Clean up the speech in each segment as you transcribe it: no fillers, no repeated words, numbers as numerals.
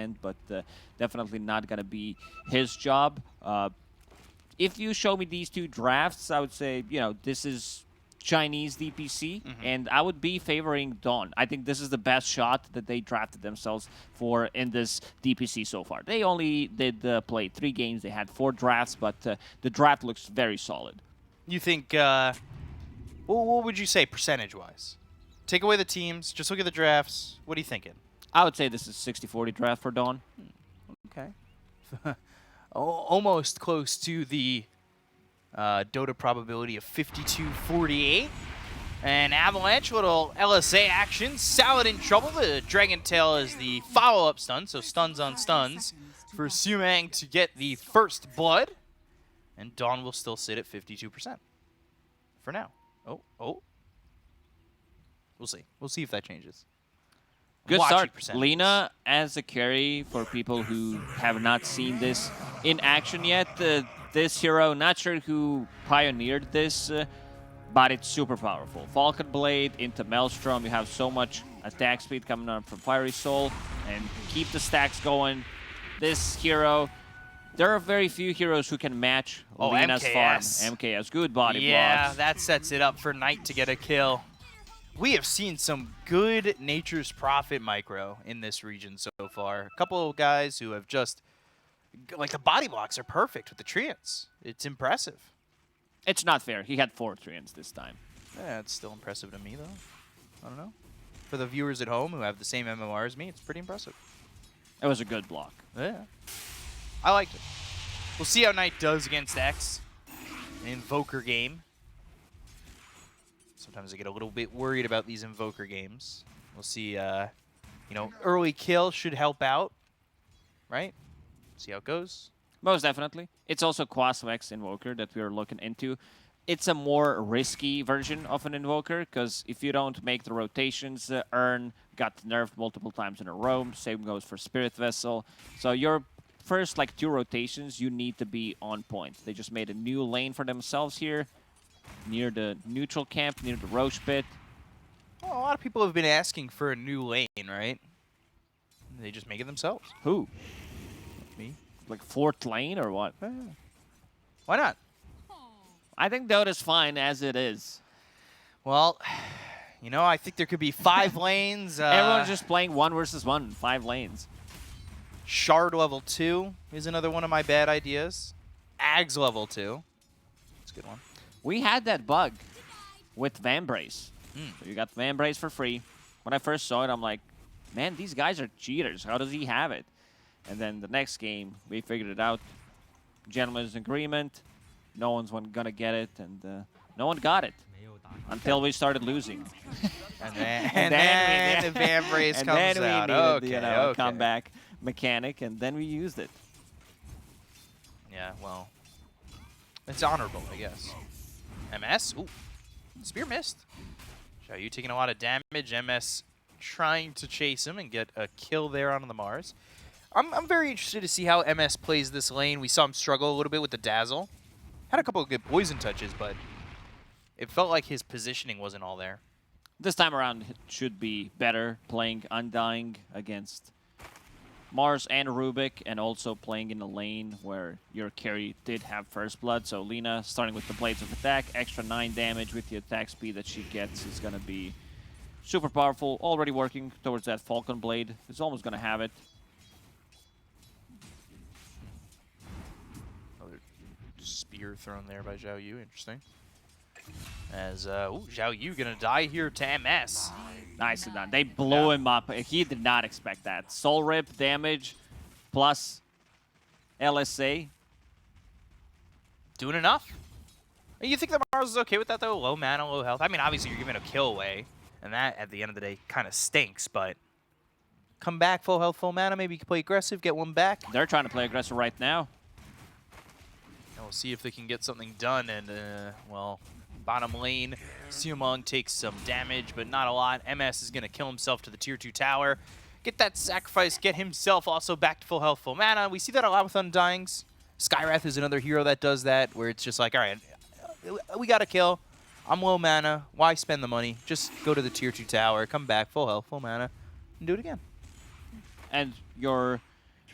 extent, but definitely not going to be his job. If you show me these two drafts, I would say, you know, this is Chinese DPC, and I would be favoring Dawn. I think this is the best shot that they drafted themselves for in this DPC so far. They only did play 3 games. They had 4 drafts, but the draft looks very solid. You think, what would you say percentage-wise? Take away the teams, just look at the drafts. What are you thinking? I would say this is 60-40 draft for Dawn. Okay. Almost close to the Dota probability of 52-48. And Avalanche, little LSA action. Salad in trouble. The Dragon Tail is the follow-up stun, so stuns on stuns for Sumang to get the first blood. And Dawn will still sit at 52% for now. Oh. We'll see. We'll see if that changes. Good start. Lina as a carry for people who have not seen this in action yet. This hero, not sure who pioneered this, but it's super powerful. Falcon Blade into Maelstrom. You have so much attack speed coming up from Fiery Soul, and keep the stacks going. This hero, there are very few heroes who can match Lina's farm. MKS, good body blocks. Yeah, that sets it up for Knight to get a kill. We have seen some good Nature's Prophet micro in this region so far. A couple of guys who have just, like, the body blocks are perfect with the treants. It's impressive. It's not fair. He had 4 treants this time. Yeah, it's still impressive to me, though. I don't know. For the viewers at home who have the same MMR as me, it's pretty impressive. It was a good block. Yeah. I liked it. We'll see how Knight does against X. An Invoker game. Sometimes I get a little bit worried about these Invoker games. We'll see, you know, early kill should help out, right? See how it goes. Most definitely. It's also Quasvex Invoker that we're looking into. It's a more risky version of an Invoker, because if you don't make the rotations, Urn got nerfed multiple times in a row. Same goes for Spirit Vessel. So your first, like, 2 rotations, you need to be on point. They just made a new lane for themselves here, near the neutral camp, near the Roche pit. Well, a lot of people have been asking for a new lane, right? They just make it themselves. Who? Me. Like 4th lane or what? Why not? I think Dota's fine as it is. Well, you know, I think there could be 5 lanes. Everyone's just playing 1 versus 1, 5 lanes. Shard level 2 is another one of my bad ideas. Ags level 2. That's a good one. We had that bug with Vambrace. So you got Vambrace for free. When I first saw it, I'm like, man, these guys are cheaters. How does he have it? And then the next game, we figured it out. Gentleman's agreement. No one's going to get it, and no one got it until we started losing. and then the Vambrace comes and then out. We needed, a comeback mechanic, and then we used it. Yeah, well, it's honorable, I guess. MS? Ooh. Spear missed. Xiaoyu taking a lot of damage. MS trying to chase him and get a kill there on the Mars. I'm very interested to see how MS plays this lane. We saw him struggle a little bit with the Dazzle. Had a couple of good poison touches, but it felt like his positioning wasn't all there. This time around, it should be better playing Undying against Mars and Rubik, and also playing in a lane where your carry did have first blood. So Lina, starting with the Blades of Attack, extra 9 damage with the attack speed that she gets is going to be super powerful. Already working towards that Falcon Blade. It's almost going to have it. Another spear thrown there by Xiaoyu. Interesting. As Xiaoyu going to die here to MS. Nicely done. They blew him up. He did not expect that. Soul Rip damage plus LSA. Doing enough. You think that Mars is okay with that, though? Low mana, low health. I mean, obviously, you're giving a kill away. And that, at the end of the day, kind of stinks. But come back, full health, full mana. Maybe you can play aggressive, get one back. They're trying to play aggressive right now. And we'll see if they can get something done. And, well, bottom lane, Sumang takes some damage, but not a lot. MS is going to kill himself to the tier 2 tower. Get that sacrifice, get himself also back to full health, full mana. We see that a lot with Undyings. Skywrath is another hero that does that, where it's just like, all right, we got to kill. I'm low mana. Why spend the money? Just go to the tier 2 tower, come back, full health, full mana, and do it again. And your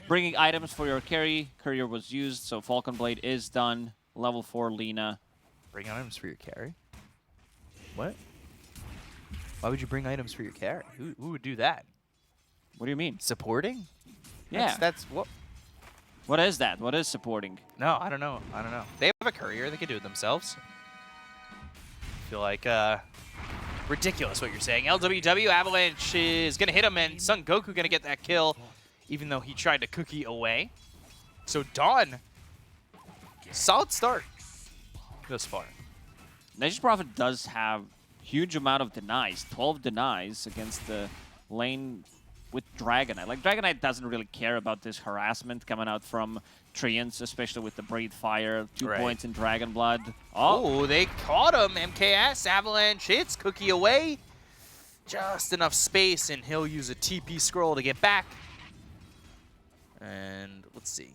bringing items for your carry. Courier was used, so Falcon Blade is done. Level 4 Lina. Bring items for your carry? What? Why would you bring items for your carry? Who would do that? What do you mean? Supporting? Yeah. That's what? What is that? What is supporting? No, I don't know. I don't know. They have a courier. They could do it themselves. I feel like ridiculous what you're saying. LWW Avalanche is going to hit him, and Son Goku going to get that kill, even though he tried to cookie away. So Dawn, solid start thus far. Nature's Prophet does have huge amount of denies. 12 denies against the lane with Dragonite. Like, Dragonite doesn't really care about this harassment coming out from Treants, especially with the Breathe Fire. 2 points in Dragon Blood. Oh, they caught him. MKS, Avalanche hits, cookie away. Just enough space, and he'll use a TP scroll to get back. And let's see.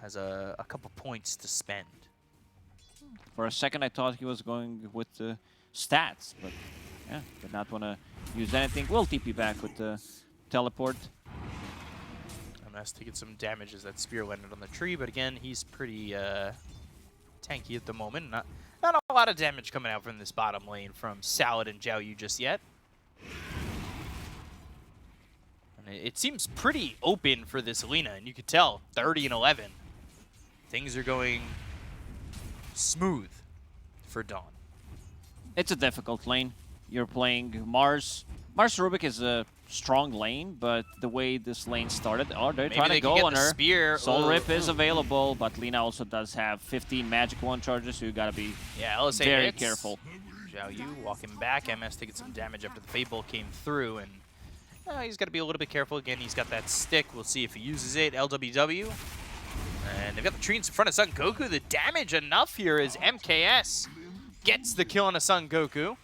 Has a couple points to spend. For a second, I thought he was going with the stats, but yeah, did not want to use anything. We'll TP back with the teleport. MS taking some damage as that spear landed on the tree, but again, he's pretty tanky at the moment. Not a lot of damage coming out from this bottom lane from Salad and Zhao Yu just yet. And it seems pretty open for this Lina, and you could tell 30 and 11. Things are going smooth for Dawn. It's a difficult lane. You're playing Mars. Mars Rubik is a strong lane, but the way this lane started, they're trying to go on her. Spear. Soul Rip is available, but Lina also does have 15 Magic Wand charges, so you gotta be very careful. Zhao Yu walking back. MS taking some damage after the Fate Bolt came through, and he's got to be a little bit careful. Again, he's got that stick. We'll see if he uses it. LWW. And they've got the treants in front of Son Goku. The damage enough here is MKS gets the kill on a Son Goku.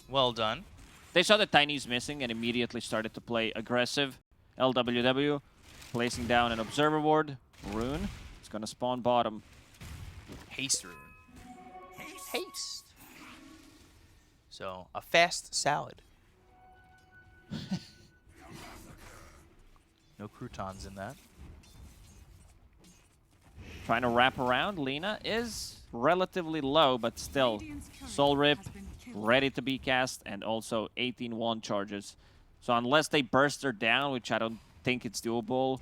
Well done. They saw the Tiny's missing and immediately started to play aggressive. LWW placing down an Observer Ward. Rune. It's going to spawn bottom. Haste Rune. Haste. So, a fast salad. No croutons in that. Trying to wrap around. Lina is relatively low, but still. Soul Rip, ready to be cast, and also 18 wand charges. So unless they burst her down, which I don't think it's doable,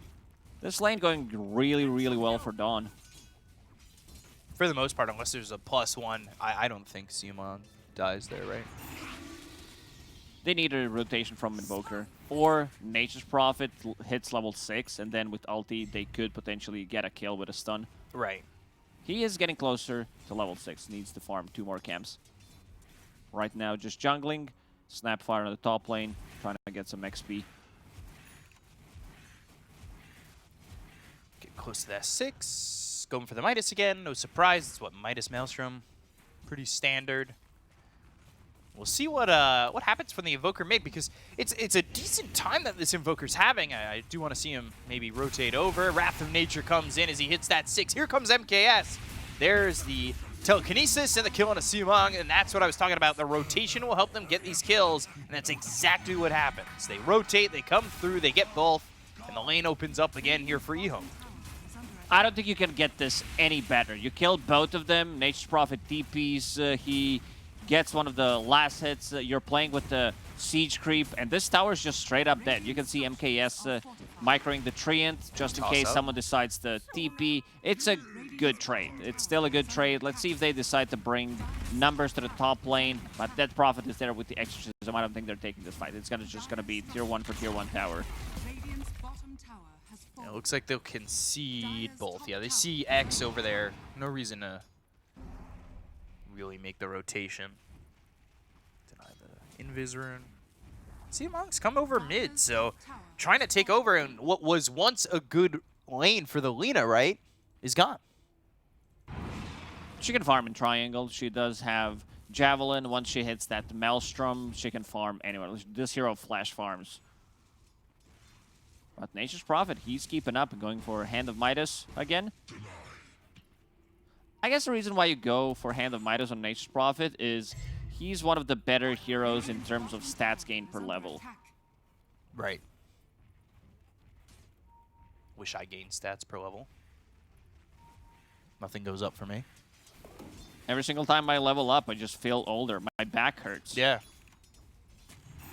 this lane going really, really well for Dawn. For the most part, unless there's a +1, I don't think Simon dies there, right? They need a rotation from Invoker. Or Nature's Prophet hits level 6, and then with ulti, they could potentially get a kill with a stun. Right. He is getting closer to level 6. Needs to farm 2 more camps. Right now, just jungling. Snapfire on the top lane, trying to get some XP. Get close to that 6. Going for the Midas again. No surprise. It's what Midas Maelstrom. Pretty standard. We'll see what happens from the Invoker mid, because it's a decent time that this Invoker's having. I do want to see him maybe rotate over. Wrath of Nature comes in as he hits that 6. Here comes MKS. There's the telekinesis and the kill on a Simong, and that's what I was talking about. The rotation will help them get these kills, and that's exactly what happens. They rotate, they come through, they get both, and the lane opens up again here for EHOME. I don't think you can get this any better. You killed both of them. Nature's Prophet DPs. He gets one of the last hits. You're playing with the Siege Creep, and this tower is just straight up dead. You can see MKS microing the Treant just in case someone decides to TP. It's a good trade. It's still a good trade. Let's see if they decide to bring numbers to the top lane, but that Prophet is there with the exorcism. I don't think they're taking this fight. It's just gonna be tier 1 for tier 1 tower. It looks like they'll concede both. Yeah, they see X over there. No reason to really make the rotation. Deny the Invis rune. See, Monks come over mid, so trying to take over, and what was once a good lane for the Lina, right, is gone. She can farm in triangle. She does have Javelin. Once she hits that Maelstrom, she can farm anywhere. This hero flash farms. But Nature's Prophet, he's keeping up and going for Hand of Midas again. I guess the reason why you go for Hand of Midas on Nature's Prophet is he's one of the better heroes in terms of stats gained per level. Right. Wish I gained stats per level. Nothing goes up for me. Every single time I level up, I just feel older. My back hurts. Yeah.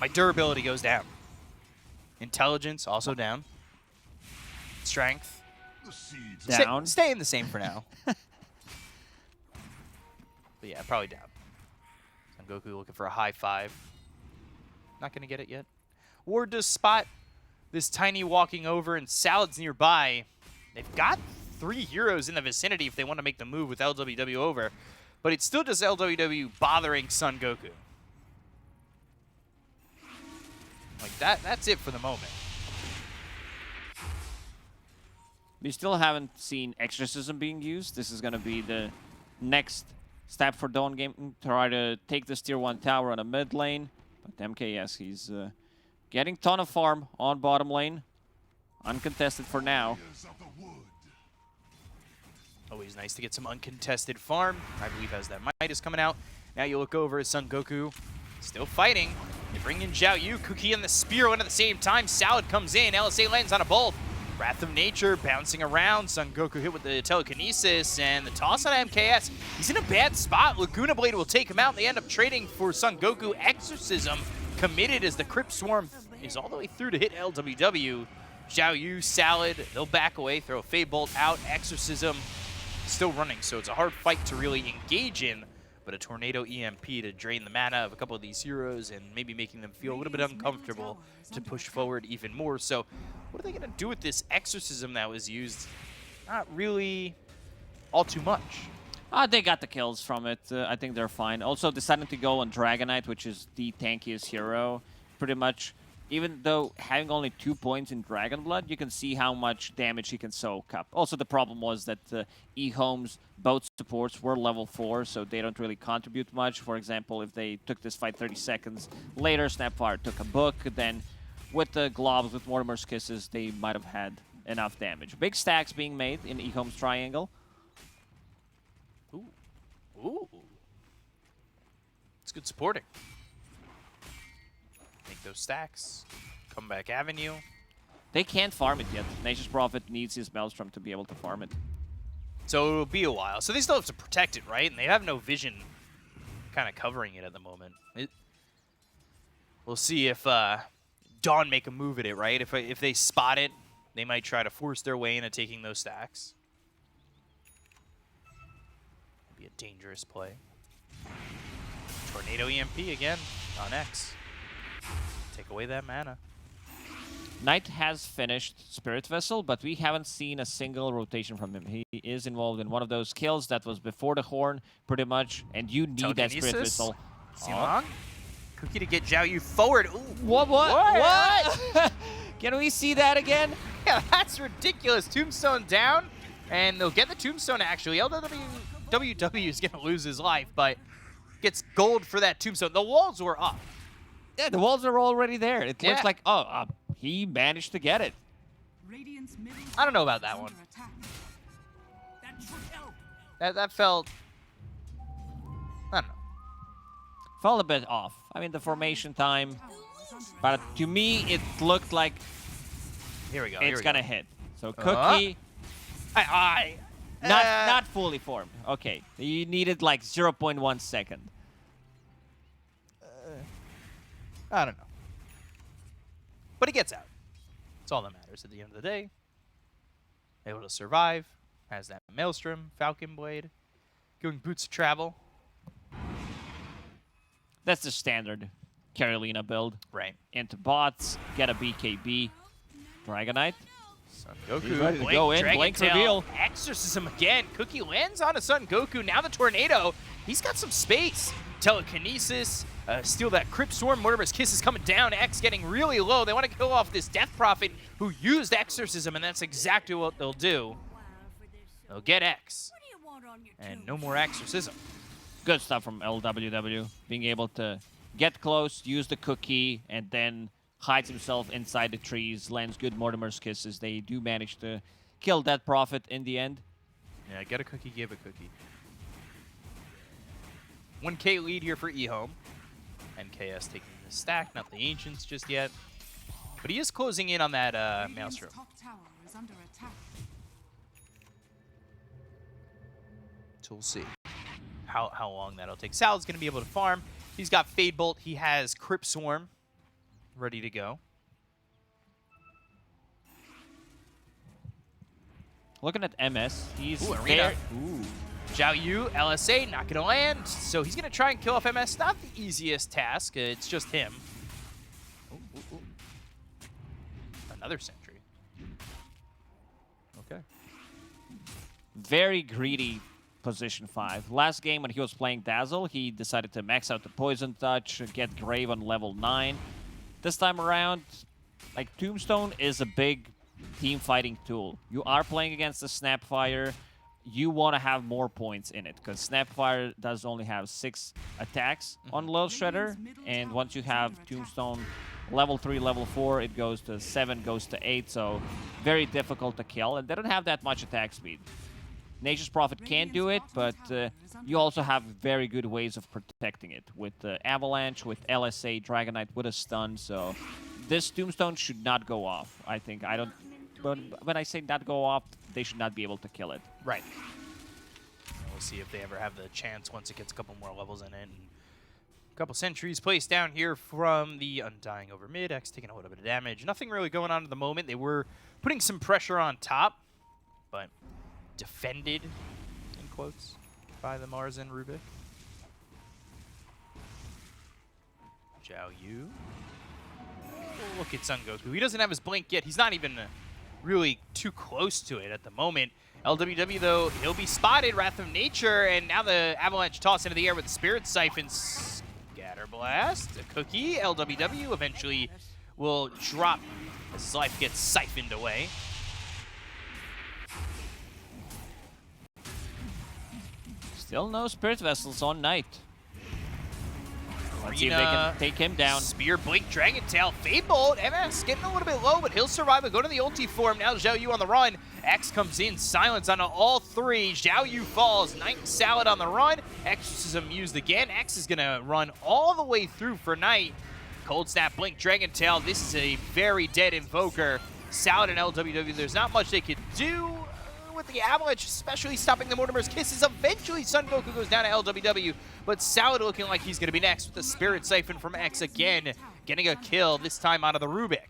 My durability goes down. Intelligence also down. Strength down. Staying the same for now. But yeah, probably down. Son Goku looking for a high 5. Not gonna get it yet. Ward does spot this tiny walking over, and Salad's nearby. They've got 3 heroes in the vicinity if they want to make the move with LWW over, but it's still just LWW bothering Son Goku. Like that's it for the moment. We still haven't seen Exorcism being used. This is going to be the next step for Dawn Gaming to try to take this tier 1 tower on a mid lane. But MKS, he's getting ton of farm on bottom lane. Uncontested for now. Always nice to get some uncontested farm. I believe as that Midas coming out. Now you look over at Son Goku. Still fighting. They bring in Zhao Yu, Cookie, and the Spear one at the same time. Salad comes in. LSA lands on a bolt. Wrath of Nature bouncing around. Son Goku hit with the telekinesis and the toss on MKS. He's in a bad spot. Laguna Blade will take him out. They end up trading for Son Goku. Exorcism committed as the Crypt Swarm is all the way through to hit LWW. Zhao Yu, Salad, they'll back away, throw a Fade Bolt out. Exorcism still running, so it's a hard fight to really engage in. But a Tornado EMP to drain the mana of a couple of these heroes and maybe making them feel a little bit uncomfortable to push forward even more. So what are they going to do with this Exorcism that was used? Not really all too much. They got the kills from it. I think they're fine. Also deciding to go on Dragonite, which is the tankiest hero, pretty much. Even though having only 2 points in Dragon Blood, you can see how much damage he can soak up. Also, the problem was that EHOME's both supports were level 4, so they don't really contribute much. For example, if they took this fight 30 seconds later, Snapfire took a book, then with the globs, with Mortimer's Kisses, they might have had enough damage. Big stacks being made in EHOME's triangle. Ooh. Ooh. It's good supporting. Make those stacks. Comeback Avenue. They can't farm it yet. Nature's Prophet needs his Maelstrom to be able to farm it. So it'll be a while. So they still have to protect it, right? And they have no vision kind of covering it at the moment. We'll see if Dawn make a move at it, right? If they spot it, they might try to force their way into taking those stacks. Be a dangerous play. Tornado EMP again on X. Take away that mana. Knight has finished Spirit Vessel, but we haven't seen a single rotation from him. He is involved in one of those kills that was before the horn, pretty much, and you need that Spirit Vessel. Simon? Cookie to get Zhao Yu forward. Ooh. What? Can we see that again? Yeah, that's ridiculous. Tombstone down, and they'll get the Tombstone, actually. LWW is going to lose his life, but gets gold for that Tombstone. The walls were up. Yeah, the walls are already there. It looks like, he managed to get it. I don't know about that one. That felt, I don't know. Felt a bit off. I mean, the formation time, but to me, it looked like here we go. It's gonna hit. So Cookie, not fully formed. Okay, you needed like 0.1 second. I don't know. But he gets out. That's all that matters at the end of the day. Able to survive. Has that Maelstrom, Falcon Blade. Going Boots of Travel. That's the standard Carolina build. Right. Into bots, get a BKB. Dragonite. Son Goku. He's ready to go in. Blink reveal. Exorcism again. Cookie lands on a Son Goku. Now the Tornado. He's got some space. Telekinesis. Steal that Crypt Swarm. Mortimer's Kiss is coming down. X getting really low. They want to kill off this Death Prophet who used Exorcism, and that's exactly what they'll do. They'll get X. And no more Exorcism. Good stuff from LWW. Being able to get close, use the Cookie, and then hides himself inside the trees, lands good Mortimer's Kisses. They do manage to kill that Prophet in the end. Yeah, get a Cookie, give a Cookie. 1K lead here for EHOME. MKS taking the stack, not the Ancients just yet. But he is closing in on that Maelstrom. So we'll see how long that'll take. Sal's going to be able to farm. He's got Fade Bolt. He has Crypt Swarm ready to go. Looking at MS, he's Arena. Ooh. Zhao Yu, LSA, not going to land. So he's going to try and kill off MS. Not the easiest task. It's just him. Ooh. Another sentry. Okay. Very greedy position 5. Last game when he was playing Dazzle, he decided to max out the Poison Touch, get Grave on level 9. This time around, like, Tombstone is a big team fighting tool. You are playing against the Snapfire. You want to have more points in it, because Snapfire does only have 6 attacks on Lil Shredder, and once you have Tombstone level 3, level 4, it goes to 7, goes to 8, so very difficult to kill, and they don't have that much attack speed. Nature's Prophet can do it, but you also have very good ways of protecting it with Avalanche, with LSA, Dragonite, with a stun. So this Tombstone should not go off. I think but when I say not go off, they should not be able to kill it. Right. We'll see if they ever have the chance once it gets a couple more levels in it. And a couple sentries placed down here from the Undying over mid. X taking a little bit of damage. Nothing really going on at the moment. They were putting some pressure on top, but defended, in quotes, by the Mars and Rubik. Zhao Yu. Oh, look at Sun Goku. He doesn't have his blink yet. He's not even really too close to it at the moment. LWW, though, he'll be spotted. Wrath of Nature, and now the Avalanche toss into the air with the Spirit Siphon. Scatter Blast, a cookie. LWW eventually will drop as his life gets siphoned away. Still no Spirit Vessels on Knight. Let's see if they can take him down. Spear, Blink, Dragon Tail, Fade Bolt. MS getting a little bit low, but he'll survive. He'll go to the ulti form. Now Zhao Yu on the run. X comes in. Silence on all 3. Zhao Yu falls. Knight and Salad on the run. Exorcism used again. X is going to run all the way through for Knight. Cold Snap, Blink, Dragon Tail. This is a very dead Invoker. Salad and LWW, there's not much they could do with the Avalanche, especially stopping the Mortimer's Kisses. Eventually, Sun Goku goes down to LWW, but Salad looking like he's going to be next with the Spirit Siphon from X again, getting a kill, this time out of the Rubik.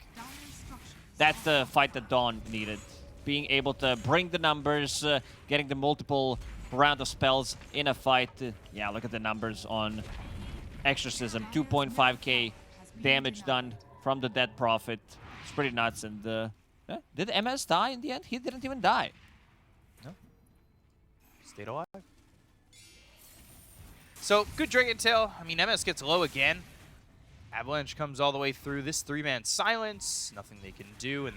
That's the fight that Dawn needed. Being able to bring the numbers, getting the multiple round of spells in a fight. Yeah, look at the numbers on Exorcism. 2.5k damage done from the Dead Prophet. It's pretty nuts. And did MS die in the end? He didn't even die. Stayed alive. So, good Dragon Tail. I mean, MS gets low again. Avalanche comes all the way through. This 3-man silence, nothing they can do, and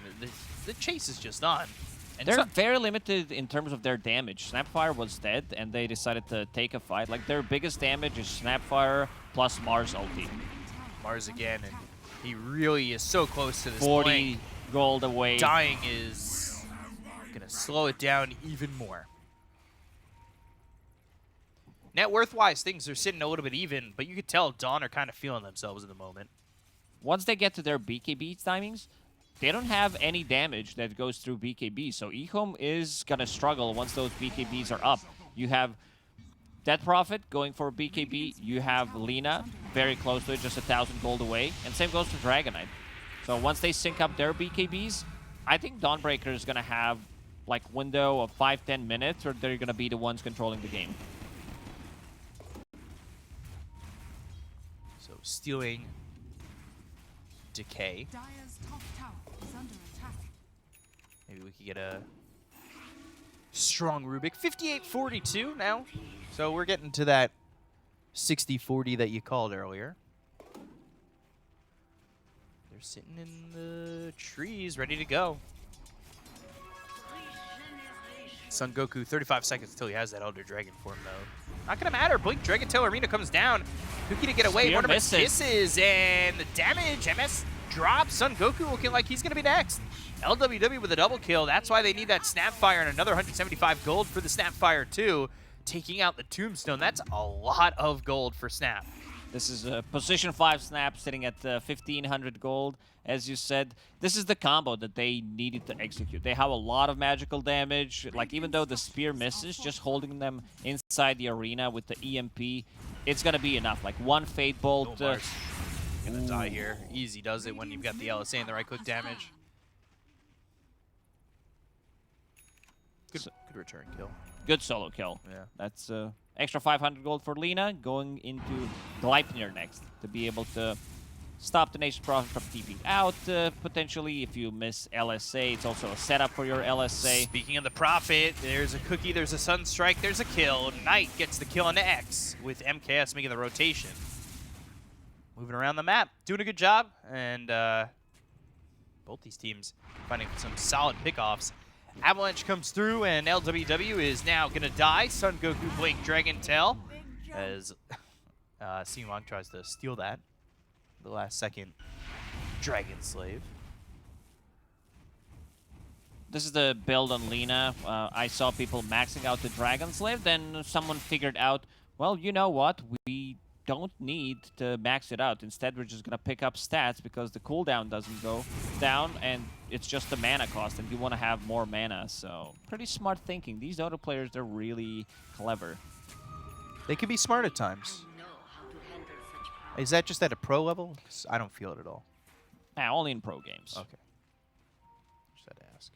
the chase is just on. And they're very limited in terms of their damage. Snapfire was dead, and they decided to take a fight. Like, their biggest damage is Snapfire plus Mars ulti. Mars again, and he really is so close to this 40 blink. gold away. Dying is going to slow it down even more. Net worth-wise, things are sitting a little bit even, but you could tell Dawn are kind of feeling themselves at the moment. Once they get to their BKB timings, they don't have any damage that goes through BKB, so EHOME is going to struggle once those BKBs are up. You have Dead Prophet going for BKB, you have Lina very close to it, just 1,000 gold away, and same goes for Dragonite. So once they sync up their BKBs, I think Dawnbreaker is going to have like window of 5-10 minutes, or they're going to be the ones controlling the game. Stealing Decay. Maybe we could get a strong Rubik. 58-42 now. So we're getting to that 60-40 that you called earlier. They're sitting in the trees ready to go. Son Goku, 35 seconds until he has that Elder Dragon form, though. Not going to matter. Blink, Dragon Tail Arena comes down. Kuki to get away. One of his kisses, and the damage. MS drops. Son Goku looking like he's going to be next. LWW with a double kill. That's why they need that Snapfire, and another 175 gold for the Snapfire, too. Taking out the Tombstone. That's a lot of gold for Snap. This is a position 5 snap sitting at 1,500 gold. As you said, this is the combo that they needed to execute. They have a lot of magical damage. Like, even though the spear misses, just holding them inside the arena with the EMP, it's going to be enough. Like, one Fate Bolt. Gonna die here. Easy does it when you've got the LSA and the right-click damage. Good return kill. Good solo kill. Yeah. That's extra 500 gold for Lina, going into Gleipnir next to be able to stop the Nation's Prophet from TPing out. Potentially, if you miss LSA, it's also a setup for your LSA. Speaking of the Prophet, there's a cookie, there's a Sunstrike, there's a kill. Knight gets the kill on the X with MKS making the rotation. Moving around the map, doing a good job, and both these teams finding some solid pickoffs. Avalanche comes through, and LWW is now going to die. Sun Goku Blink Dragon Tail as Sinwang tries to steal that. The last second Dragon Slave. This is the build on Lina. I saw people maxing out the Dragon Slave, then someone figured out, well, you know what? We don't need to max it out. Instead, we're just going to pick up stats because the cooldown doesn't go down, and it's just the mana cost, and you want to have more mana. So, pretty smart thinking. These Dota players, they're really clever. They can be smart at times. Is that just at a pro level? 'Cause I don't feel it at all. Nah, only in pro games. Okay. Just had to ask.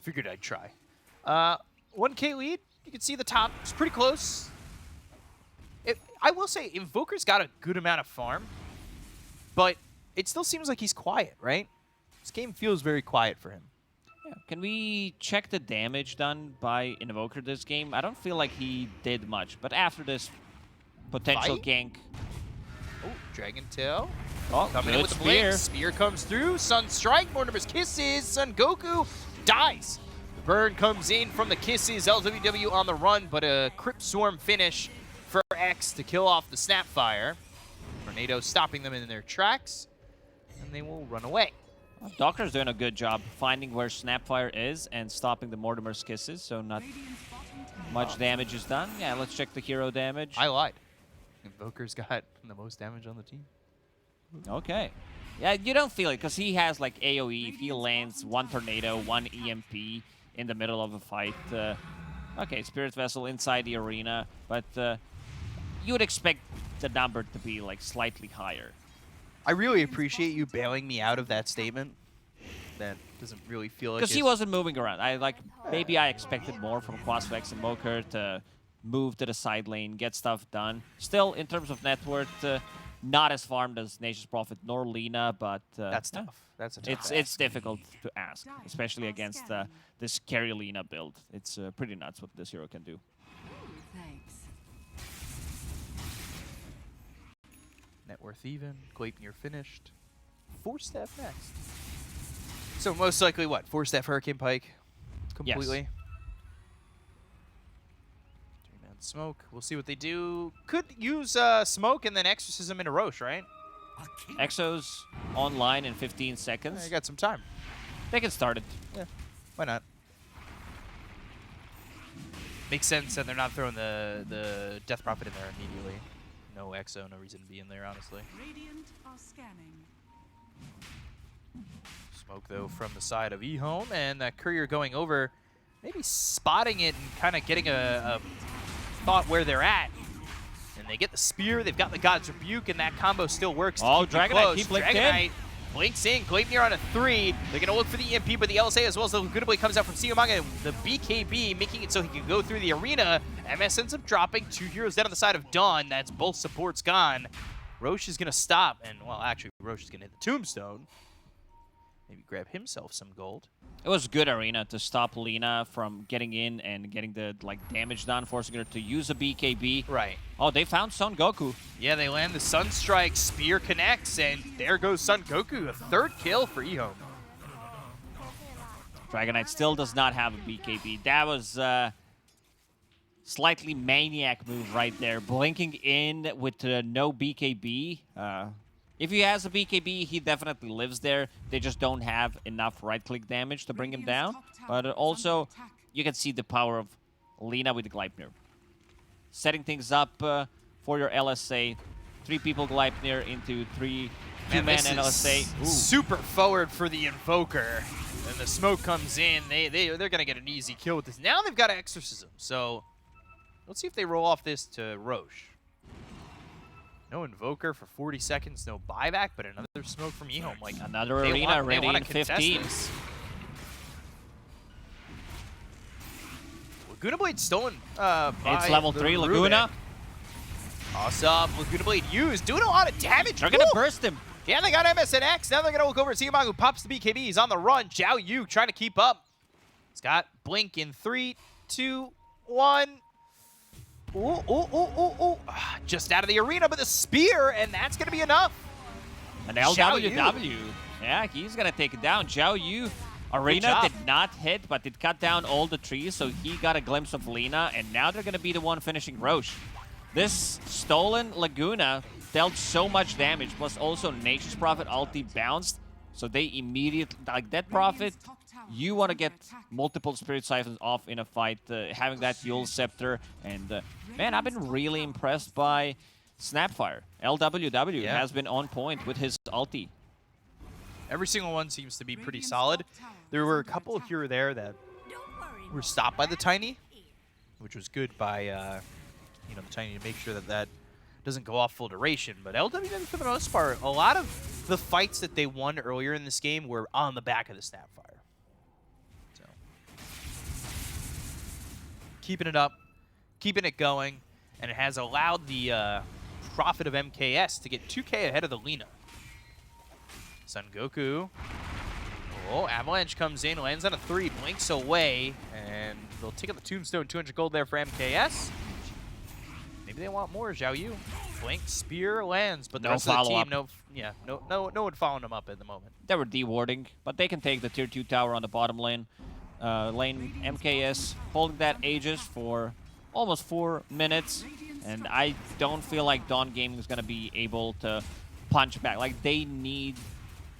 Figured I'd try. 1K lead. You can see the top. It's pretty close. I will say, Invoker's got a good amount of farm, but it still seems like he's quiet, right? This game feels very quiet for him. Yeah. Can we check the damage done by Invoker this game? I don't feel like he did much, but after this potential gank... Oh, Dragon Tail. Oh, coming in with the blink. Spear comes through. Sunstrike. Mortimer's Kisses. Sun Goku dies. The burn comes in from the Kisses. LWW on the run, but a Crypt Swarm finish for X to kill off the Snapfire. Tornado stopping them in their tracks, and they will run away. Well, Doctor's doing a good job finding where Snapfire is and stopping the Mortimer's Kisses, so not much damage is done. Yeah, let's check the hero damage. I lied. Invoker's got the most damage on the team. Okay. Yeah, you don't feel it, because he has, like, AoE. If he lands one Tornado, one EMP in the middle of a fight. Okay, Spirit Vessel inside the arena, but you would expect the number to be, like, slightly higher. I really appreciate you bailing me out of that statement. That doesn't really feel like... Because he wasn't moving around. Maybe I expected more from Quasvex and Moker to move to the side lane, get stuff done. Still, in terms of net worth, not as farmed as Nation's Prophet nor Lina, but... that's tough. That's a tough ask. It's difficult to ask, especially against this carry Lina build. It's pretty nuts what this hero can do. Net worth even. Gleipnir finished. 4-staff next. So most likely what? 4-staff Hurricane Pike? Completely? Yes. 3-man Smoke. We'll see what they do. Could use Smoke and then Exorcism into Roche, right? Exo's online in 15 seconds. I got some time. They can start it. Yeah, why not? Makes sense that they're not throwing the Death Prophet in there immediately. No Exo, no reason to be in there, honestly. Radiant are scanning. Smoke, though, from the side of EHOME, and that Courier going over, maybe spotting it and kind of getting a thought where they're at. And they get the Spear, they've got the God's Rebuke, and that combo still works. Oh, Dragonite, he blinked in. Blinks in, Gleipnir on a 3. They're going to look for the EMP, but the LSA as well as the Good comes out from Sinwang, the BKB making it so he can go through the arena. MS ends up dropping. 2 heroes down on the side of Dawn. That's both supports gone. Roche is going to stop, and, well, actually, Roche is going to hit the Tombstone. Maybe grab himself some gold. It was good arena to stop Lina from getting in and getting the damage done, forcing her to use a BKB. Right. Oh, they found Son Goku. Yeah, they land the Sunstrike, Spear connects, and there goes Son Goku, a 3rd kill for EHOME. Dragonite still does not have a BKB. That was slightly maniac move right there. Blinking in with no BKB. If he has a BKB, he definitely lives there. They just don't have enough right-click damage to bring him down. But also, you can see the power of Lina with the Gleipnir. Setting things up for your LSA. 3 people Gleipnir into 3 2-man LSA. Ooh. Super forward for the Invoker. And the smoke comes in. They're going to get an easy kill with this. Now they've got Exorcism. So let's see if they roll off this to Roche. No Invoker for 40 seconds. No buyback, but another smoke from EHOME. Like, another arena ready in 15. Laguna Blade stolen by it's level 3 Laguna. Awesome. Laguna Blade used. Doing a lot of damage. They're going to burst him. Yeah, they got MSNX. Now they're going to look over at Siamang, who pops the BKB. He's on the run. Zhao Yu trying to keep up. He's got Blink in 3, 2, 1. Ooh. Just out of the arena, but the spear, and that's going to be enough. An LWW. Yeah, he's going to take it down. Zhao Yu. Arena did not hit, but it cut down all the trees, so he got a glimpse of Lina, and now they're going to be the one finishing Roche. This stolen Laguna dealt so much damage, plus also Nature's Prophet ulti bounced, so they immediately, like that Prophet, you want to get multiple Spirit Siphons off in a fight, having that Yule Scepter, and man, I've been really impressed by Snapfire. LWW has been on point with his ulti. Every single one seems to be pretty solid. There were a couple here or there that were stopped by the Tiny, which was good by the Tiny to make sure that that doesn't go off full duration. But LWW, for the most part, a lot of the fights that they won earlier in this game were on the back of the Snapfire. So, keeping it up, keeping it going, and it has allowed the Prophet of MKS to get 2K ahead of the Lina. Son Goku. Oh, Avalanche comes in, lands on a 3, blinks away, and they'll take out the Tombstone. 200 gold there for MKS. Maybe they want more. Zhao Yu. Blink, spear, lands, but the rest of the team, no one following them up at the moment. They were dewarding, but they can take the tier 2 tower on the bottom lane. MKS holding that Aegis for almost 4 minutes, and I don't feel like Dawn Gaming is going to be able to punch back. Like, they need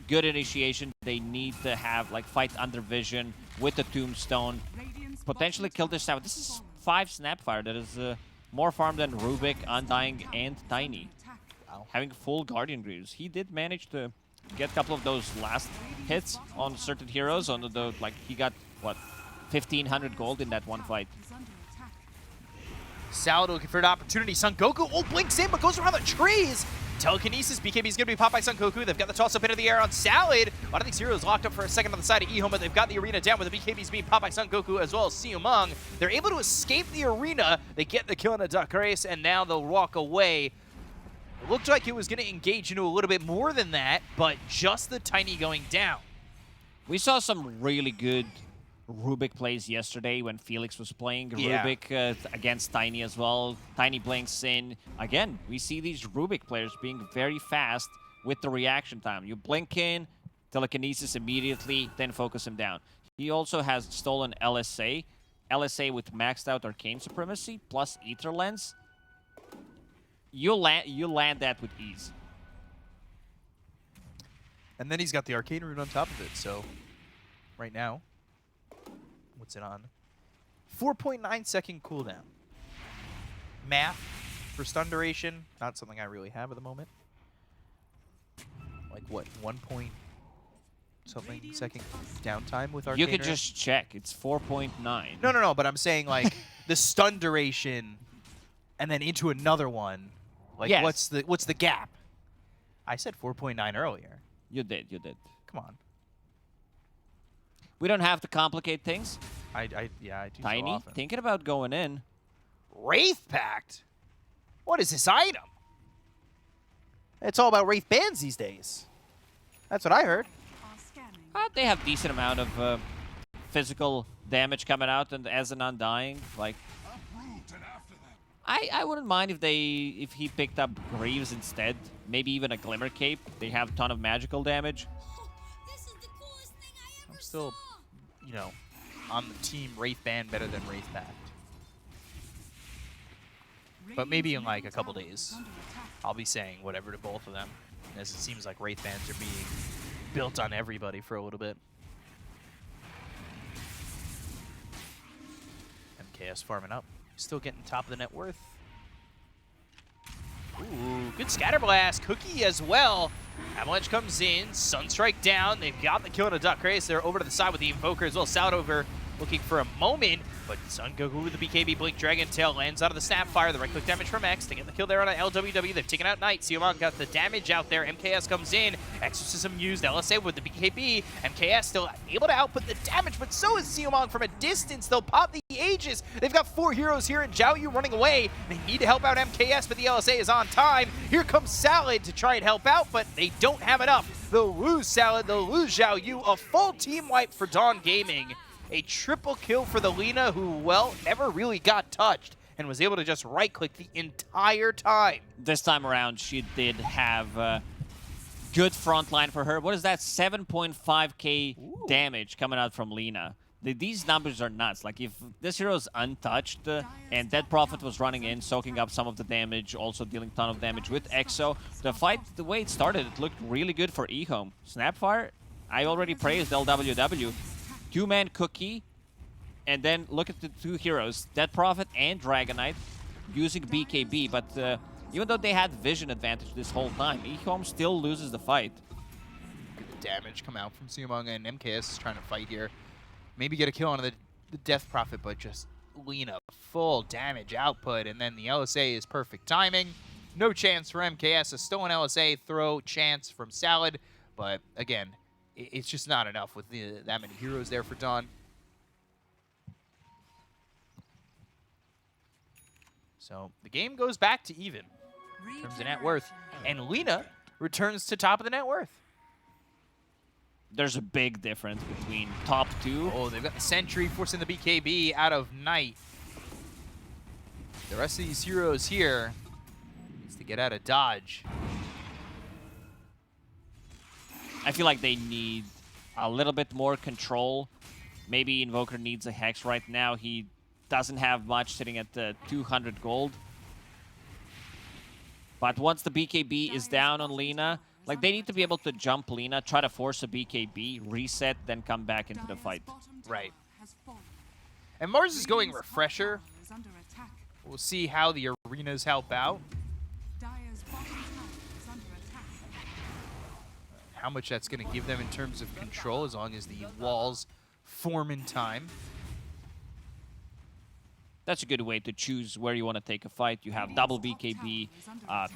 good initiation. They need to have like fight under vision with the Tombstone. Potentially kill this tower. This is 5 Snapfire. That is more farm than Rubik, Undying, and Tiny. Wow. Having full Guardian Greaves. He did manage to get a couple of those last hits on certain heroes. On the like, he got what, 1,500 gold in that one fight. Salad looking for an opportunity. Son Goku blinks in, but goes around the trees. Telekinesis, BKB is going to be popped by Son Goku. They've got the toss-up into the air on Salad. A lot of these heroes locked up for a second on the side of EHOME, but they've got the arena down with the BKBs being popped by Son Goku as well as Siamang. They're able to escape the arena. They get the kill on Aster.Aries, and now they'll walk away. It looked like it was going to engage into a little bit more than that, but just the Tiny going down. We saw some really good Rubik plays yesterday when Felix was playing. Rubik against Tiny as well. Tiny blinks in. Again, we see these Rubik players being very fast with the reaction time. You blink in, telekinesis immediately, then focus him down. He also has stolen LSA. LSA with maxed out Arcane Supremacy plus Ether Lens. You land that with ease. And then he's got the Arcane Rune on top of it, so right now, what's it on? 4.9 second cooldown. Math for stun duration, not something I really have at the moment. Like what, 1 point something second downtime with Arcane You could Rune? just check. It's 4.9. No, but I'm saying like the stun duration and then into another one. Like what's the gap? I said 4.9 earlier. You did. Come on. We don't have to complicate things. I do Tiny, so often. thinking about going in. Wraith Pact? What is this item? It's all about Wraith bands these days. That's what I heard. They have decent amount of physical damage coming out, and as an Undying, like, I wouldn't mind if he picked up Greaves instead. Maybe even a Glimmer Cape. They have a ton of magical damage. I'm still, on the team Wraith Band better than Wraith Pact. But maybe in like a couple days, I'll be saying whatever to both of them, as it seems like Wraith Bands are being built on everybody for a little bit. MKS farming up. Still getting top of the net worth. Ooh, good scatter blast. Cookie as well. Avalanche comes in, Sunstrike down. They've got the kill on a Aster.Aries. They're over to the side with the Invoker as well. Soud over looking for a moment, but Sun Goku with the BKB Blink Dragon Tail lands out of the Snapfire. The right-click damage from X to get the kill there on an LWW. They've taken out Knight. Siomon got the damage out there. MKS comes in. Exorcism used. LSA with the BKB. MKS still able to output the damage, but so is Siomon from a distance. They'll pop the Aegis. They've got 4 heroes here, and Zhao Yu running away. They need to help out MKS, but the LSA is on time. Here comes Salad to try and help out, but they don't have enough. They'll lose Salad. They'll lose Zhao Yu. A full team wipe for Dawn Gaming. A triple kill for the Lina, who, well, never really got touched and was able to just right-click the entire time. This time around, she did have good front line for her. What is that? 7.5k damage coming out from Lina. These numbers are nuts. Like, if this hero is untouched and Dead Prophet was running in, soaking up some of the damage, also dealing a ton of damage with Exo, the fight, the way it started, it looked really good for EHOME. Snapfire, I already praised LWW. 2-man Cookie, and then look at the 2 heroes, Dead Prophet and Dragon Knight, using BKB, but even though they had vision advantage this whole time, EHOME still loses the fight. Good damage come out from Siomon, and MKS is trying to fight here. Maybe get a kill on the Death Prophet, but just Lina full damage output, and then the LSA is perfect timing. No chance for MKS, a stolen LSA throw chance from Salad, but again, it's just not enough with that many heroes there for Dawn. So the game goes back to even in terms of net worth. And Lina returns to top of the net worth. There's a big difference between top 2. Oh, they've got the Sentry forcing the BKB out of Knight. The rest of these heroes here needs to get out of dodge. I feel like they need a little bit more control. Maybe Invoker needs a Hex right now. He doesn't have much, sitting at 200 gold. But once the BKB is down on Lina, like, they need to be able to jump Lina, try to force a BKB, reset, then come back into the fight. Right. And Mars is going Refresher. We'll see how the arenas help out. How much that's going to give them in terms of control, as long as the walls form in time. That's a good way to choose where you want to take a fight. You have double BKB,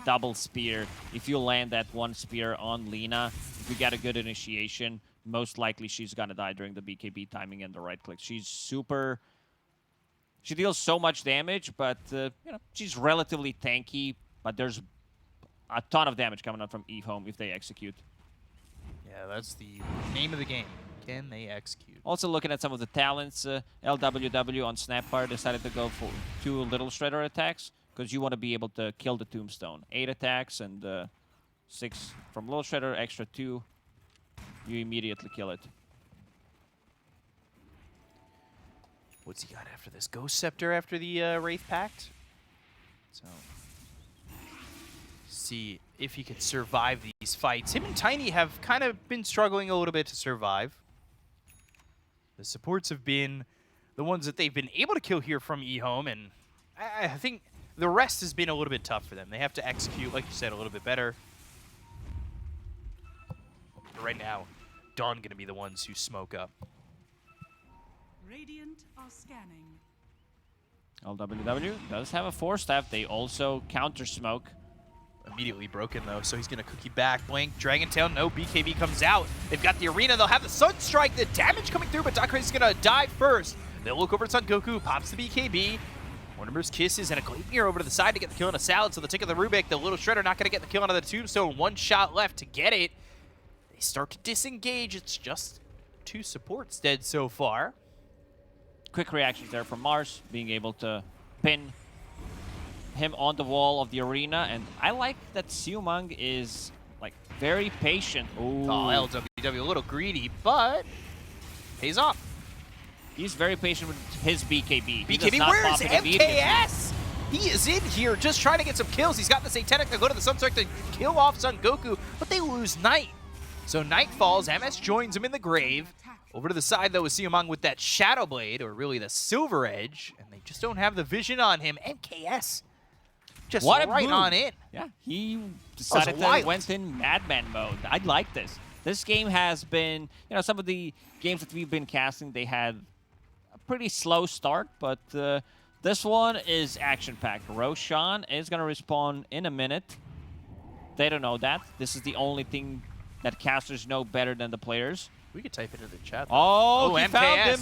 double spear. If you land that 1 spear on Lina, if you get a good initiation, most likely she's going to die during the BKB timing and the right click. She's super... She deals so much damage, but you know, she's relatively tanky, but there's a ton of damage coming out from EHOME if they execute. Yeah, that's the name of the game. Can they execute? Also looking at some of the talents, LWW on Snapfire decided to go for 2 Little Shredder attacks, because you want to be able to kill the Tombstone. 8 attacks and 6 from Little Shredder, extra 2. You immediately kill it. What's he got after this? Ghost Scepter after the Wraith Pact? So, see if he could survive these fights. Him and Tiny have kind of been struggling a little bit to survive. The supports have been the ones that they've been able to kill here from EHOME, and I think the rest has been a little bit tough for them. They have to execute, like you said, a little bit better. But right now, Dawn going to be the ones who smoke up. Radiant are scanning. LWW does have a 4-staff. They also counter smoke. Immediately broken, though, so he's going to cookie back. Blink, Dragon Tail, no, BKB comes out. They've got the arena. They'll have the Sunstrike. The damage coming through, but Aster.Aries is going to die first. They'll look over at Son Goku, pops the BKB. Warner's Kisses and a Gleipnir over to the side to get the kill on a Salad, so the tick of the Rubik. The Little Shredder not going to get the kill onto the Tombstone. 1 shot left to get it. They start to disengage. It's just 2 supports dead so far. Quick reactions there from Mars, being able to pin him on the wall of the arena, and I like that Siomon is like very patient. Ooh. Oh, LWW a little greedy, but pays off. He's very patient with his BKB. BKB, where's MKS? He is in here just trying to get some kills. He's got the Satanic to go to the Sunstrike to kill off Son Goku, but they lose Knight. So Knight falls, MS joins him in the grave. Over to the side, though, is Siomon with that Shadow Blade, or really the Silver Edge, and they just don't have the vision on him. MKS Just What a right move. on in. Yeah, he decided to wild. went in madman mode. I like this. This game has been, some of the games that we've been casting, they had a pretty slow start, but this one is action-packed. Roshan is going to respawn in a minute. They don't know that. This is the only thing that casters know better than the players. We could type it in the chat. Oh, he found him.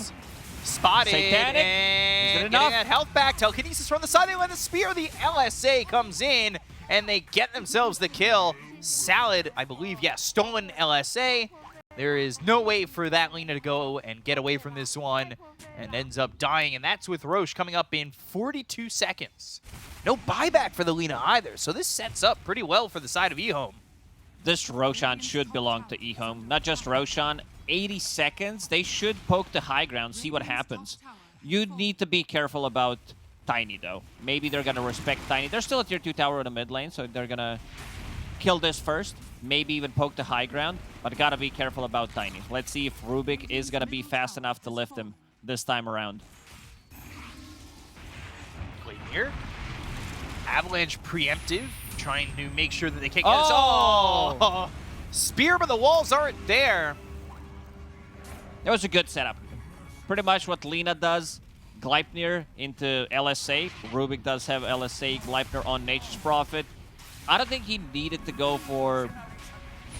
Spotted. Satanic. And Is it enough? getting that health back. Telekinesis from the side. They land the spear. The LSA comes in, and they get themselves the kill. Salad, I believe, stolen LSA. There is no way for that Lina to go and get away from this one, and ends up dying, and that's with Roche coming up in 42 seconds. No buyback for the Lina either, so this sets up pretty well for the side of EHOME. This Roshan should belong to EHOME. Not just Roshan. 80 seconds. They should poke the high ground, see what happens. You need to be careful about Tiny, though. Maybe they're going to respect Tiny. They're still a tier 2 tower in the mid lane, so they're going to kill this first. Maybe even poke the high ground, but got to be careful about Tiny. Let's see if Rubik is going to be fast enough to lift him this time around. Here. Avalanche preemptive, trying to make sure that they can't get us. Oh! Oh! Spear, but the walls aren't there. That was a good setup. Pretty much what Lina does. Gleipnir into LSA. Rubik does have LSA. Gleipnir on Nature's Prophet. I don't think he needed to go for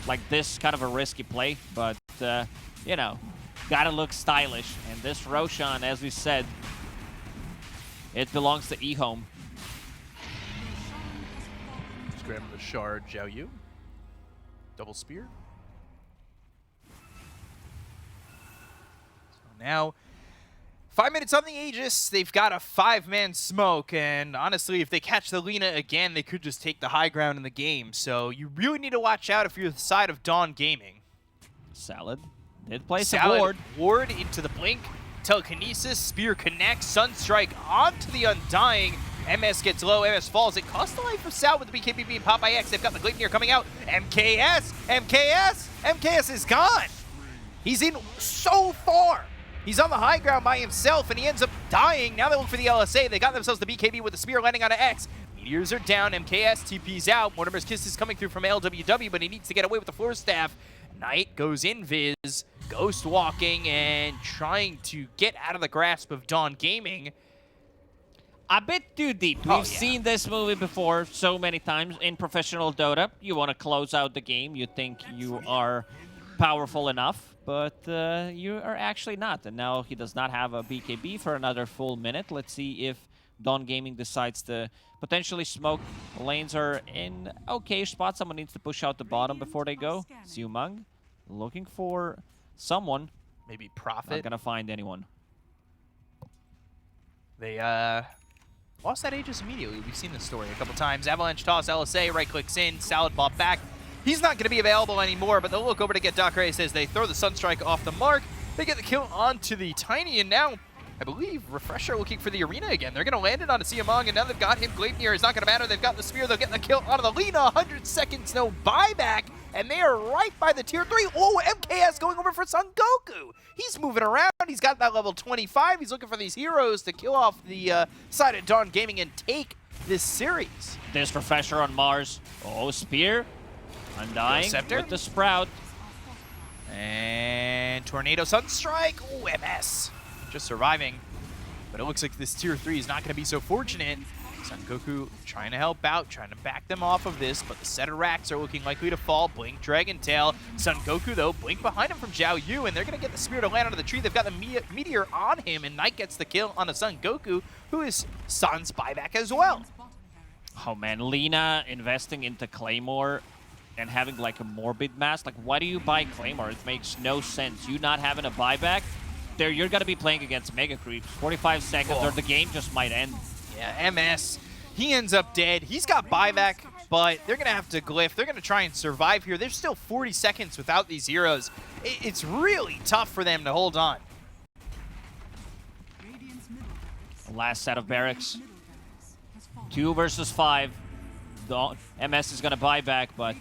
like this kind of a risky play, but gotta look stylish. And this Roshan, as we said, it belongs to EHOME. Scramble the shard, Zhao Yu. Double spear. So now, 5 minutes on the Aegis. They've got a 5-man smoke, and honestly, if they catch the Lina again, they could just take the high ground in the game. So you really need to watch out if you're the side of Dawn Gaming. Salad did place a Salad, ward. Ward into the blink. Telekinesis, spear connects, Sunstrike onto the Undying. MS gets low, MS falls. It costs the life of Sal with the BKB being popped by X. They've got the Gleipnir coming out. MKS is gone. He's in so far. He's on the high ground by himself, and he ends up dying. Now they look for the LSA. They got themselves the BKB with the spear landing on an X. Meteors are down. MKS TP's out. Mortimer's Kiss is coming through from LWW, but he needs to get away with the floor staff. Knight goes invis, ghost walking, and trying to get out of the grasp of Dawn Gaming. A bit too deep. We've seen this movie before so many times in professional Dota. You want to close out the game. You think you are powerful enough, but you are actually not. And now he does not have a BKB for another full minute. Let's see if Dawn Gaming decides to potentially smoke. The lanes are in okay spot. Someone needs to push out the bottom before they go. Xiumeng looking for someone. Maybe Prophet. Not going to find anyone. They lost that Aegis immediately. We've seen this story a couple times. Avalanche toss, LSA, right clicks in, Salad bop back. He's not going to be available anymore, but they'll look over to get Aster.Aries as they throw the Sunstrike off the mark. They get the kill onto the Tiny, and now, I believe, Refresher looking for the arena again. They're going to land it onto Xiumeng, and now they've got him. Gleipnir is not going to matter. They've got the spear. They'll get the kill onto the Lina. 100 seconds, no buyback, and they are right by the tier 3. Oh, MKS going over for Son Goku. He's moving around. He's got that level 25. He's looking for these heroes to kill off the side of Dawn Gaming and take this series. This Refresher on Mars. Oh, spear. Undying with the Sprout. And Tornado Sunstrike. Oh, MS. Just surviving. But it looks like this tier 3 is not going to be so fortunate. Son Goku trying to help out, trying to back them off of this, but the set of racks are looking likely to fall. Blink, Dragon Tail. Son Goku, though, blink behind him from Zhao Yu, and they're going to get the spear to land onto the tree. They've got the meteor on him, and Knight gets the kill on a Son Goku, who is Son's buyback as well. Oh, man. Lina investing into Claymore and having, like, a Morbid Mask. Like, why do you buy Claymore? It makes no sense. You not having a buyback, there you're going to be playing against Mega Creeps. 45 seconds, or the game just might end. Yeah, MS, he ends up dead. He's got buyback, but they're going to have to glyph. They're going to try and survive here. There's still 40 seconds without these heroes. It's really tough for them to hold on. Last set of barracks. 2 versus 5. The MS is going to buy back, but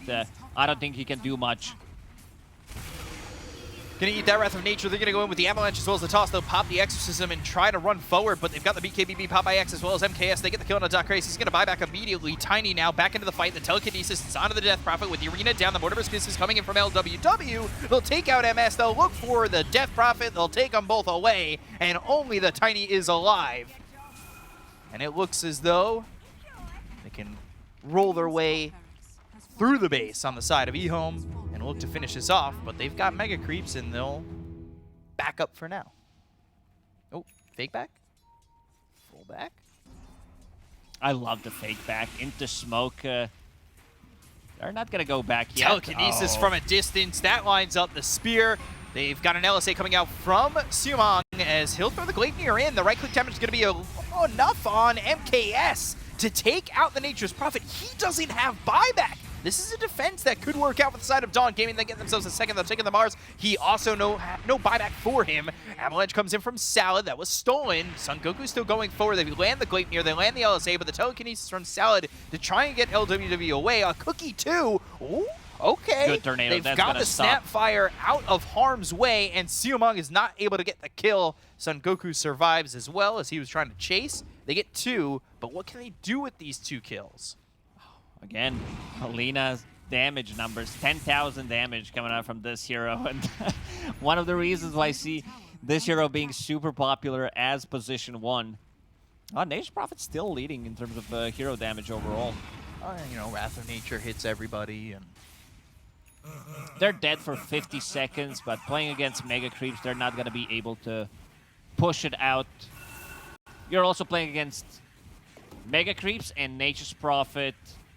I don't think he can do much. Gonna eat that Wrath of Nature. They're gonna go in with the Avalanche as well as the toss. They'll pop the Exorcism and try to run forward, but they've got the BKB pop by X as well as MKS. They get the kill on Aster.Aries. He's gonna buy back immediately. Tiny now back into the fight. The Telekinesis is onto the Death Prophet with the Arena down. The Mortimer's Kiss is coming in from LWW. They'll take out MS. They'll look for the Death Prophet. They'll take them both away, and only the Tiny is alive. And it looks as though they can roll their way through the base on the side of EHOME and look to finish this off, but they've got Mega Creeps and they'll back up for now. Oh, fake back? Full back? I love the fake back into smoke. They're not going to go back yet. Telekinesis from a distance. That lines up the spear. They've got an LSA coming out from Siumang as he'll throw the Gleipnir in. The right-click damage is going to be enough on MKS to take out the Nature's Prophet. He doesn't have buyback. This is a defense that could work out with the side of Dawn Gaming. They get themselves a second. They're taking the Mars. He also no buyback for him. Avalanche comes in from Salad. That was stolen. Son Goku's still going forward. They land the Gleipnir. They land the LSA, but the Telekinesis from Salad to try and get LWW away. A Cookie too. Ooh, okay. Good tornado. They've That's got the Snapfire out of harm's way, and Siumang is not able to get the kill. Son Goku survives as well as he was trying to chase. They get 2, but what can they do with these 2 kills? Again, Alina's damage numbers, 10,000 damage coming out from this hero. And one of the reasons why I see this hero being super popular as position 1. Nature's Prophet's still leading in terms of hero damage overall. You know, Wrath of Nature hits everybody, and they're dead for 50 seconds, but playing against Mega Creeps, they're not going to be able to push it out. You're also playing against Mega Creeps and Nature's Prophet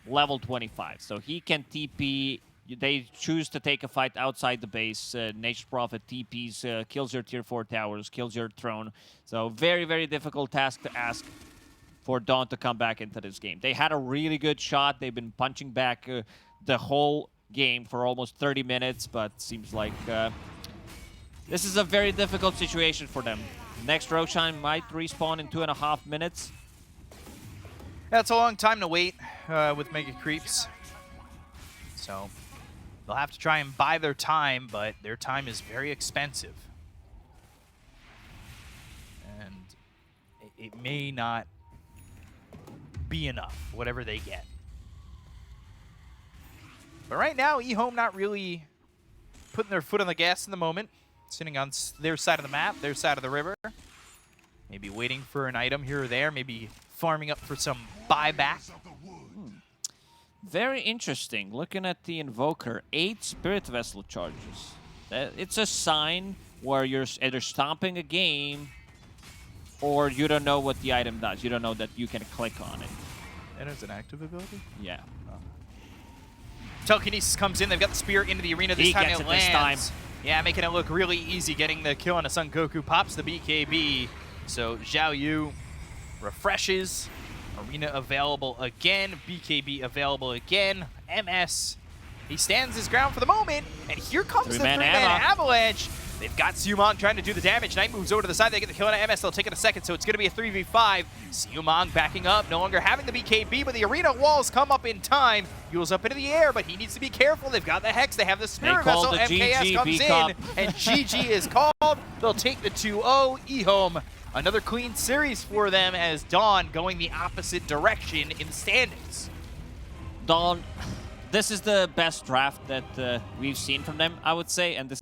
level 25, so he can TP. They choose to take a fight outside the base. Nature's Prophet TPs, kills your tier 4 towers, kills your throne. So very, very difficult task to ask for Dawn to come back into this game. They had a really good shot. They've been punching back the whole game for almost 30 minutes, but seems like this is a very difficult situation for them. Next Roshan might respawn in 2.5 minutes. That's a long time to wait with Mega Creeps. So they'll have to try and buy their time, but their time is very expensive. And it may not be enough, whatever they get. But right now, EHOME not really putting their foot on the gas in the moment. Sitting on their side of the map, their side of the river. Maybe waiting for an item here or there, maybe farming up for some buyback. Very interesting. Looking at the Invoker, 8 Spirit Vessel charges. It's a sign where you're either stomping a game or you don't know what the item does. You don't know that you can click on it. And it's an active ability? Yeah. Oh. Telekinesis comes in. They've got the spear into the arena. This time gets it it lands. this time. Yeah, making it look really easy, getting the kill on a Son Goku. Pops the BKB. So Zhao Yu refreshes. Arena available again. BKB available again. MS. He stands his ground for the moment. And here comes the three-man avalanche. They've got Siumang trying to do the damage. Knight moves over to the side. They get the kill on MS. They'll take it a second, so it's going to be a 3v5. Siumang backing up, no longer having the BKB, but the arena walls come up in time. Yule's up into the air, but he needs to be careful. They've got the Hex. They have the Spirit Vessel. MKS comes in, and GG is called. They'll take the 2-0. EHOME, another clean series for them as Dawn going the opposite direction in the standings. Dawn, this is the best draft that we've seen from them, I would say, and this